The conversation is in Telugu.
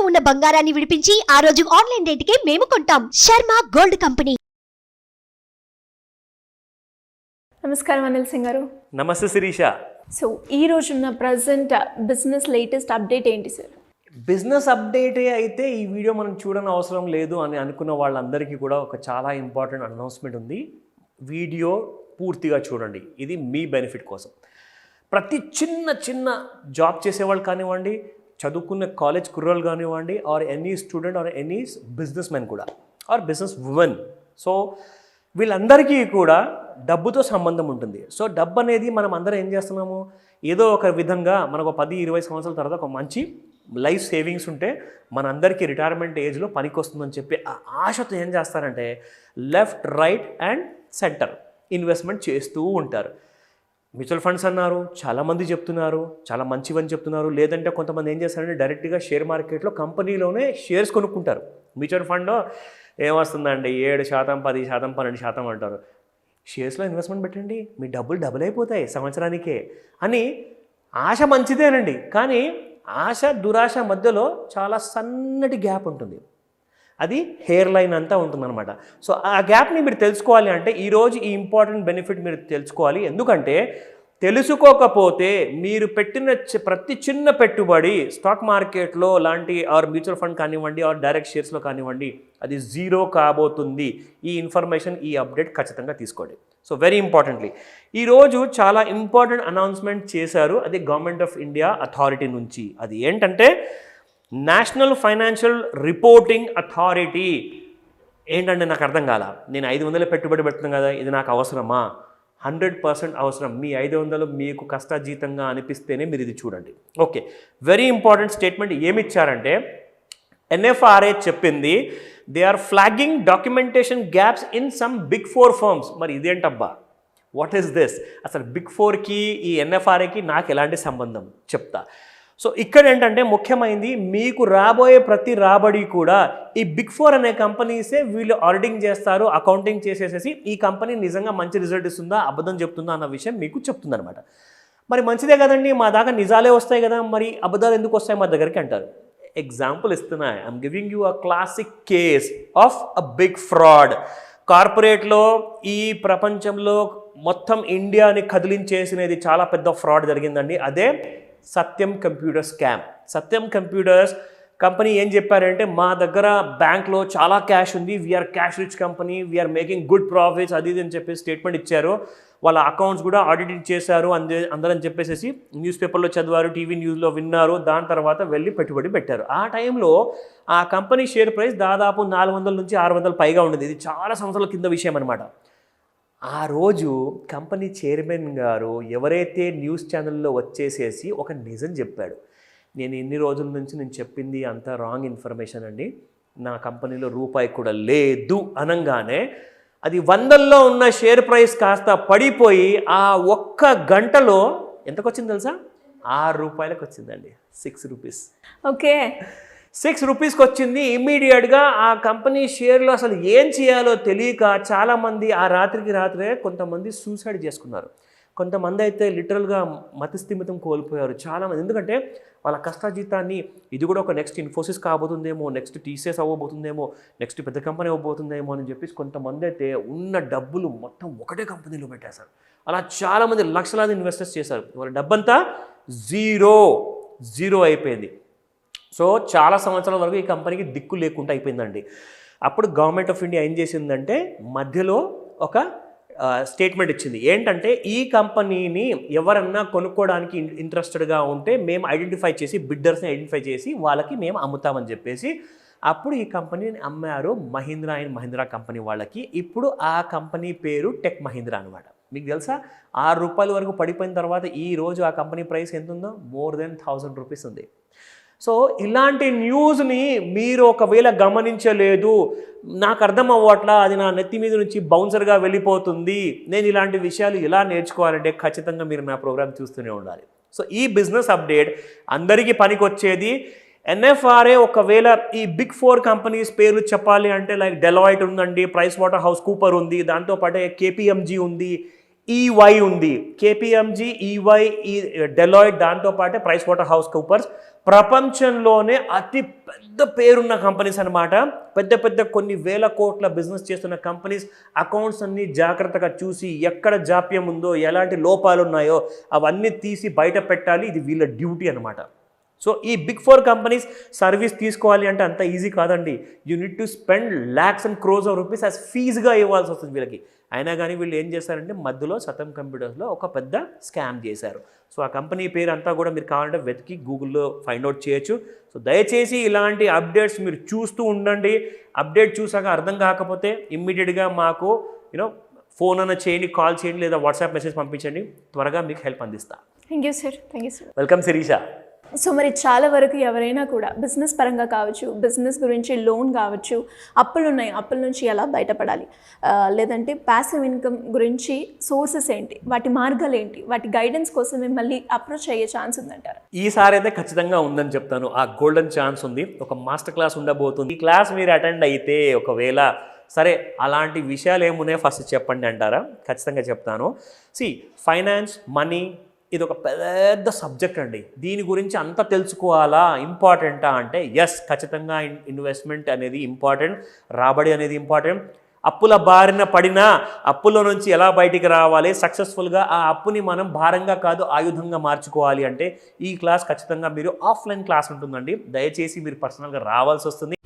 ఇంట్లో ఉన్న బంగారాన్ని విడిపించి ఆ రోజు ఆన్లైన్ రేటుకే మేము కొంటాం. Sharma gold company. నమస్కారం అనిల్ సింగ్ గారు. నమస్తే శిరీష. సో ఈ రోజున్న ప్రజెంట్ బిజినెస్ లేటెస్ట్ అప్డేట్ ఏంటి సార్? బిజినెస్ అప్డేటే అయితే ఈ వీడియో మనం చూడని అవసరం లేదు అని అనుకున్న వాళ్ళందరికీ కూడా ఒక చాలా ఇంపార్టెంట్ అనౌన్స్మెంట్ ఉంది. వీడియో పూర్తిగా చూడండి, ఇది మీ బెనిఫిట్ కోసం. ప్రతి చిన్న జాబ్ చేసేవాళ్ళు కానివ్వండి, చదువుకున్న కాలేజ్ కుర్రోళ్ళు కానివ్వండి, or any student or any business man కూడా ఆర్ బిజినెస్ ఉమెన్, సో వీళ్ళందరికీ కూడా డబ్బుతో సంబంధం ఉంటుంది. సో డబ్బు అనేది మనం అందరం ఏం చేస్తున్నాము, ఏదో ఒక విధంగా మనకు 10-20 సంవత్సరాల తర్వాత ఒక మంచి లైఫ్ సేవింగ్స్ ఉంటే మనందరికీ రిటైర్మెంట్ ఏజ్లో పనికి వస్తుందని చెప్పి ఆ ఆశతో ఏం చేస్తారంటే left, right and centre investment చేస్తూ ఉంటారు. మ్యూచువల్ ఫండ్స్ అన్నారు, చాలామంది చెప్తున్నారు, చాలా మంచివని చెప్తున్నారు. లేదంటే కొంతమంది ఏం చేస్తారంటే డైరెక్ట్గా షేర్ మార్కెట్లో కంపెనీలోనే షేర్స్ కొనుక్కుంటారు. మ్యూచువల్ ఫండ్ ఏమొస్తుందండి 7%, 10%, 12% అంటారు. షేర్స్లో ఇన్వెస్ట్మెంట్ పెట్టండి, మీ డబ్బులు డబుల్ అయిపోతాయి సంవత్సరానికే అని. ఆశ మంచిదేనండి, కానీ ఆశ దురాశ మధ్యలో చాలా సన్నటి గ్యాప్ ఉంటుంది. అది హెయిర్ లైన్ అంతా ఉంటుందన్నమాట. సో ఆ గ్యాప్ని మీరు తెలుసుకోవాలి అంటే ఈరోజు ఈ ఇంపార్టెంట్ బెనిఫిట్ మీరు తెలుసుకోవాలి. ఎందుకంటే తెలుసుకోకపోతే మీరు పెట్టిన ప్రతి చిన్న పెట్టుబడి స్టాక్ మార్కెట్లో లాంటి ఆర్ మ్యూచువల్ ఫండ్ కానివ్వండి ఆర్ డైరెక్ట్ షేర్స్లో కానివ్వండి అది జీరో కాబోతుంది. ఈ ఇన్ఫర్మేషన్, ఈ అప్డేట్ ఖచ్చితంగా తీసుకోండి. సో వెరీ ఇంపార్టెంట్లీ ఈరోజు చాలా ఇంపార్టెంట్ అనౌన్స్మెంట్ చేశారు, అది గవర్నమెంట్ ఆఫ్ ఇండియా అథారిటీ నుంచి. అది ఏంటంటే నేషనల్ ఫైనాన్షియల్ రిపోర్టింగ్ అథారిటీ. ఏంటంటే నాకు అర్థం కాల, నేను 500 పెట్టుబడి పెడుతున్నాను కదా, ఇది నాకు అవసరమా? 100% అవసరం. మీ 500 మీకు కష్టాజీతంగా అనిపిస్తేనే మీరు ఇది చూడండి. ఓకే, వెరీ ఇంపార్టెంట్ స్టేట్మెంట్ ఏమిచ్చారంటే NFRA చెప్పింది they are flagging documentation gaps in some big 4 firms. మరి ఇదేంటబ్బా, వాట్ ఈస్ దిస్? అసలు బిగ్ 4కి ఈ NFRAకి నాకు ఎలాంటి సంబంధం చెప్తా. సో ఇక్కడ ఏంటంటే ముఖ్యమైనది, మీకు రాబోయే ప్రతి రాబడి కూడా ఈ బిగ్ 4 అనే కంపెనీసే వీళ్ళు ఆడిటింగ్ చేస్తారు, అకౌంటింగ్ చేసేసేసి ఈ కంపెనీ నిజంగా మంచి రిజల్ట్ ఇస్తుందా అబద్ధం చెప్తుందా అన్న విషయం మీకు చెప్తుందనమాట. మరి మంచిదే కదండి, మా దాకా నిజాలే వస్తాయి కదా, మరి అబద్ధాలు ఎందుకు వస్తాయి మా దగ్గరికి అంటారు. ఎగ్జాంపుల్ ఇస్తున్నా, I'm giving you a classic case of a big fraud. కార్పొరేట్లో ఈ ప్రపంచంలో మొత్తం ఇండియాని కదిలించేసినది చాలా పెద్ద ఫ్రాడ్ జరిగిందండి. అదే Satyam computer scam. Satyam computers company ఏం చెప్పారంటే మా దగ్గర బ్యాంక్లో చాలా క్యాష్ ఉంది, we're cash rich company, we're making good profits, అది ఇది అని చెప్పి స్టేట్మెంట్ ఇచ్చారు. వాళ్ళ అకౌంట్స్ కూడా ఆడిటింగ్ చేశారు అందరని చెప్పేసి న్యూస్ పేపర్లో చదివారు, టీవీ న్యూస్లో విన్నారు. దాని తర్వాత వెళ్ళి పెట్టుబడి పెట్టారు. ఆ టైంలో ఆ కంపెనీ షేర్ ప్రైస్ దాదాపు 400 నుంచి 600 పైగా ఉండేది. ఇది చాలా సంవత్సరాల కింద విషయం అనమాట. ఆ రోజు కంపెనీ చైర్మన్ గారు ఎవరైతే న్యూస్ ఛానల్లో వచ్చేసేసి ఒక నిజం చెప్పాడు, నేను ఇన్ని రోజుల నుంచి నేను చెప్పింది అంతా రాంగ్ ఇన్ఫర్మేషన్ అండి, నా కంపెనీలో రూపాయి కూడా లేదు అనగానే అది 100లో ఉన్న షేర్ ప్రైస్ కాస్త పడిపోయి ఆ ఒక్క గంటలో ఎంతకు వచ్చింది తెలుసా? 6 రూపాయలకు వచ్చిందండి. 6 రూపీస్. ఓకే, 6 రూపీస్కి వచ్చింది. ఇమ్మీడియట్గా ఆ కంపెనీ షేర్లో అసలు ఏం చేయాలో తెలియక చాలామంది ఆ రాత్రికి రాత్రే కొంతమంది సూసైడ్ చేసుకున్నారు. కొంతమంది అయితే లిటరల్గా మతిస్థిమితం కోల్పోయారు చాలామంది. ఎందుకంటే వాళ్ళ కష్టాజీతాన్ని ఇది కూడా ఒక నెక్స్ట్ ఇన్ఫోసిస్ కాబోతుందేమో, నెక్స్ట్ టీసీఎస్ అవ్వబోతుందేమో, నెక్స్ట్ పెద్ద కంపెనీ అవ్వబోతుందేమో అని చెప్పేసి కొంతమంది అయితే ఉన్న డబ్బులు మొత్తం ఒకటే కంపెనీలో పెట్టేశారు. అలా చాలామంది లక్షలాది ఇన్వెస్టర్స్ చేశారు. వాళ్ళ డబ్బంతా జీరో అయిపోయింది. సో చాలా సంవత్సరాల వరకు ఈ కంపెనీకి దిక్కు లేకుండా అయిపోయిందండి. అప్పుడు గవర్నమెంట్ ఆఫ్ ఇండియా ఏం చేసిందంటే మధ్యలో ఒక స్టేట్మెంట్ ఇచ్చింది. ఏంటంటే ఈ కంపెనీని ఎవరన్నా కొనుక్కోవడానికి ఇంట్రెస్టెడ్గా ఉంటే మేము ఐడెంటిఫై చేసి బిడ్డర్స్ని ఐడెంటిఫై చేసి వాళ్ళకి మేము అమ్ముతామని చెప్పేసి అప్పుడు ఈ కంపెనీని అమ్మారు మహీంద్రా అండ్ మహీంద్రా కంపెనీ వాళ్ళకి. ఇప్పుడు ఆ కంపెనీ పేరు టెక్ మహీంద్రా అనమాట. మీకు తెలుసా 6 రూపాయల వరకు పడిపోయిన తర్వాత ఈరోజు ఆ కంపెనీ ప్రైస్ ఎంత ఉందో? మోర్ దెన్ 1000 రూపీస్ ఉంది. సో ఇలాంటి న్యూస్ని మీరు ఒకవేళ గమనించలేదు, నాకు అర్థం అవ్వట్లా, అది నా నెత్తి మీద నుంచి బౌన్సర్గా వెళ్ళిపోతుంది, నేను ఇలాంటి విషయాలు ఎలా నేర్చుకోవాలంటే ఖచ్చితంగా మీరు నా ప్రోగ్రామ్ చూస్తూనే ఉండాలి. సో ఈ బిజినెస్ అప్డేట్ అందరికీ పనికొచ్చేది. NFRA ఒకవేళ ఈ బిగ్ 4 కంపెనీస్ పేర్లు చెప్పాలి అంటే లైక్ డెలాయిట్ ఉందండి, ప్రైస్ వాటర్ హౌస్ కూపర్ ఉంది, దాంతోపాటే KPMG ఉంది, EY ఉంది. KPMG, EY, డెలాయిట్, దాంతోపాటే ప్రైస్ వాటర్ హౌస్ కూపర్స్, ప్రపంచంలోనే అతి పెద్ద పేరున్న కంపెనీస్ అనమాట. పెద్ద పెద్ద కొన్ని వేల కోట్ల బిజినెస్ చేస్తున్న కంపెనీస్ అకౌంట్స్ అన్ని జాగ్రత్తగా చూసి ఎక్కడ జాప్యం ఉందో, ఎలాంటి లోపాలు ఉన్నాయో అవన్నీ తీసి బయట పెట్టాలి. ఇది వీళ్ళ డ్యూటీ అనమాట. సో ఈ బిగ్ 4 కంపెనీస్ సర్వీస్ తీసుకోవాలి అంటే అంత ఈజీ కాదండి. You need to spend lakhs and crores of rupees as ఫీజుగా ఇవ్వాల్సి వస్తుంది వీళ్ళకి. అయినా కానీ వీళ్ళు ఏం చేశారంటే మధ్యలో సతం కంప్యూటర్స్లో ఒక పెద్ద స్కామ్ చేశారు. సో ఆ కంపెనీ పేరు అంతా కూడా మీరు కావాలంటే వెతికి గూగుల్లో ఫైండ్ అవుట్ చేయొచ్చు. సో దయచేసి ఇలాంటి అప్డేట్స్ మీరు చూస్తూ ఉండండి. అప్డేట్ చూసాక అర్థం కాకపోతే ఇమ్మీడియట్గా మాకు ఫోన్ అన్న చేయండి, కాల్ చేయండి, లేదా వాట్సాప్ మెసేజ్ పంపించండి. త్వరగా మీకు హెల్ప్ అందిస్తా. Thank you sir. Thank you sir. Welcome Sirisha. So మరి చాలా వరకు ఎవరైనా కూడా బిజినెస్ పరంగా కావచ్చు, బిజినెస్ గురించి లోన్ కావచ్చు, అప్పులు ఉన్నాయి, అప్పుల నుంచి ఎలా బయటపడాలి, లేదంటే ప్యాసివ్ ఇన్కమ్ గురించి సోర్సెస్ ఏంటి, వాటి మార్గాలు ఏంటి, వాటి గైడెన్స్ కోసం మిమ్మల్ని అప్రోచ్ అయ్యే ఛాన్స్ ఉందంటారు? ఈసారి అయితే ఖచ్చితంగా ఉందని చెప్తాను. ఆ గోల్డెన్ ఛాన్స్ ఉంది. ఒక మాస్టర్ క్లాస్ ఉండబోతుంది. ఈ క్లాస్ మీరు అటెండ్ అయితే ఒకవేళ సరే అలాంటి విషయాలు ఏమున్నాయో ఫస్ట్ చెప్పండి అంటారా? ఖచ్చితంగా చెప్తాను. ఫైనాన్స్, మనీ ఇది ఒక పెద్ద సబ్జెక్ట్ అండి. దీని గురించి అంతా తెలుసుకోవాలా, ఇంపార్టెంటా అంటే ఎస్, ఖచ్చితంగా ఇన్వెస్ట్మెంట్ అనేది ఇంపార్టెంట్, రాబడి అనేది ఇంపార్టెంట్. అప్పుల బారిన పడినా అప్పుల నుంచి ఎలా బయటికి రావాలి, సక్సెస్ఫుల్గా ఆ అప్పుని మనం భారంగా కాదు ఆయుధంగా మార్చుకోవాలి అంటే ఈ క్లాస్ ఖచ్చితంగా మీరు ఆఫ్లైన్ క్లాస్ ఉంటుందండి. దయచేసి మీరు పర్సనల్గా రావాల్సి వస్తుంది.